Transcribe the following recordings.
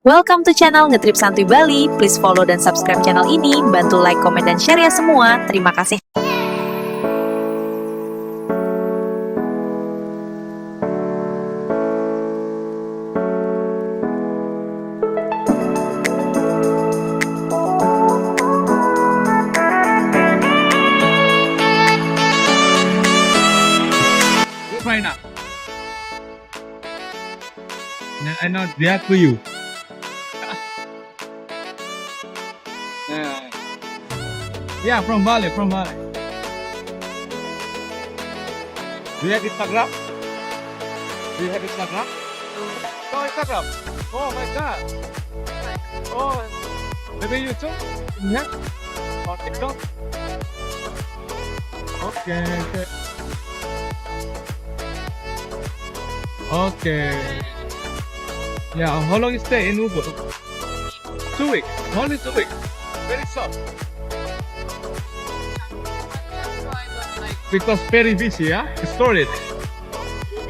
Welcome to channel Ngetrip Santuy Bali. Please follow dan subscribe channel ini. Bantu like, komen, dan share ya semua. Terima kasih. Ukraina. I know there for you. Yeah, from Bali. Do you have Instagram? No Instagram. Oh my God. Oh, maybe YouTube? Yeah. Or TikTok? Okay. Yeah, how long you stay in Ubud? 2 weeks. Only 2 weeks. Very short. Because very busy, yeah? Crowded.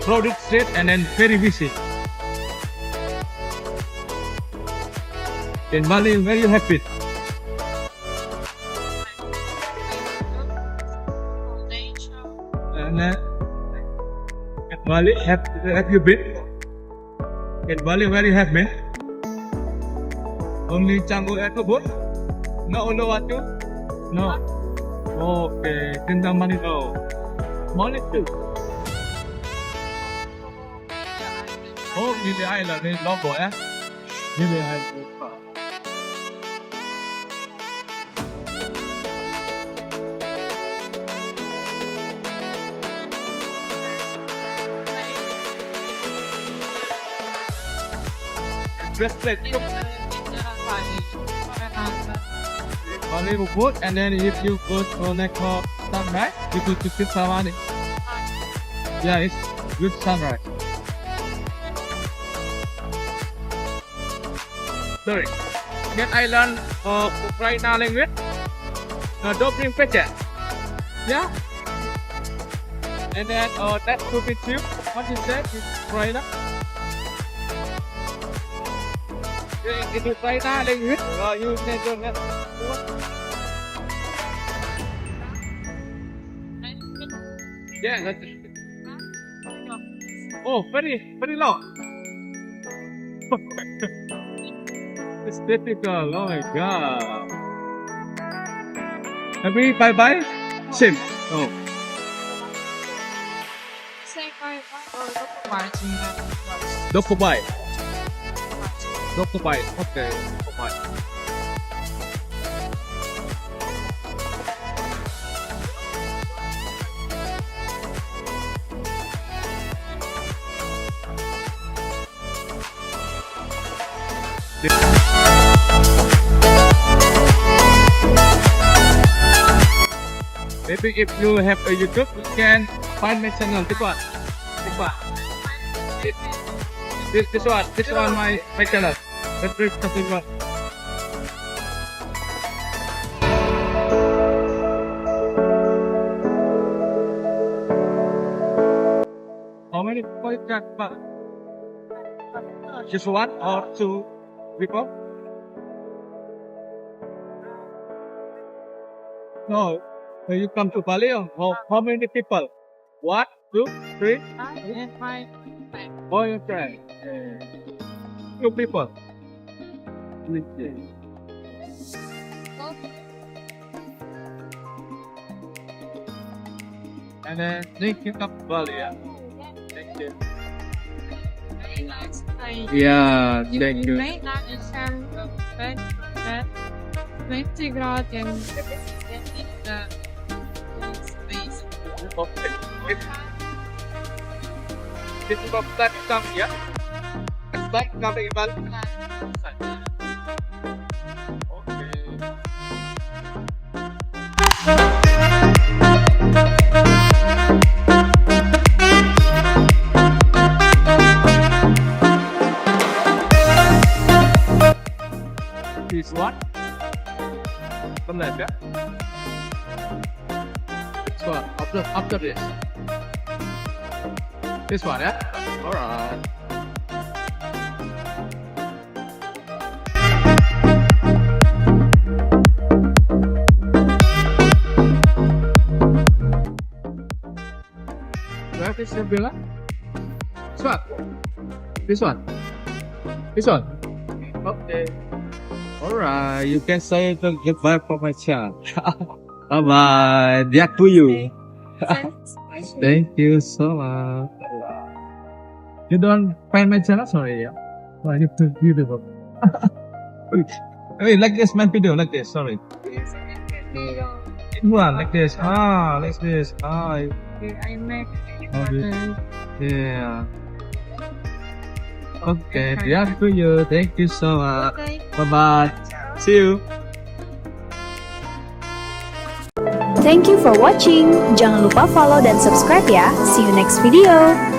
Crowded street and then very busy. In Bali, very happy. And in Bali, have you been? In Bali, very happy. Only Canggu at the boat? No, Uluwatu? No. Okay, Tinda Manito. Manito. Oh, Gili Island is logo, eh? Gili Island. Best place. Only Ubud, and then if you go to next sunrise, you go to Savani. Yeah, it's good sunrise. Sorry. That island of Ukraina language. Don't bring picture. Yeah. And then that's to be you. What is that? It's Ukraina. In Ukraina language, you can yeah, that's oh, very long. It's difficult. Oh my God. Maybe bye. Same. Oh. Doctor bye. Okay. Bye. Maybe if you have a YouTube, you can find my channel. This one. This one my channel. Ngetrip Santuy Bali. How many people you got? Just one or two people? No. When you come to Bali, how many people? 1, 2, 3? Oh, you try. 2 people. And then thank you, come to Bali. Yeah. Thank you. Yeah, thank you. This is from that come here. It's like coming in Bali. This one. Come left, yeah. This one after this. This one, yeah. All right. Bella? This one? This one? This one? Okay. Alright, you can say goodbye for my child. Bye bye. Back to you. Thank you so much. You don't find my channel? Sorry, yeah. Oh, you too beautiful. Wait, like this, my video, like this, sorry. One, like this. Like this. I make Okay. Yeah. Okay, back to you. Thank you so much. Bye bye. See you. Thank you for watching. Jangan lupa follow dan subscribe ya. See you next video.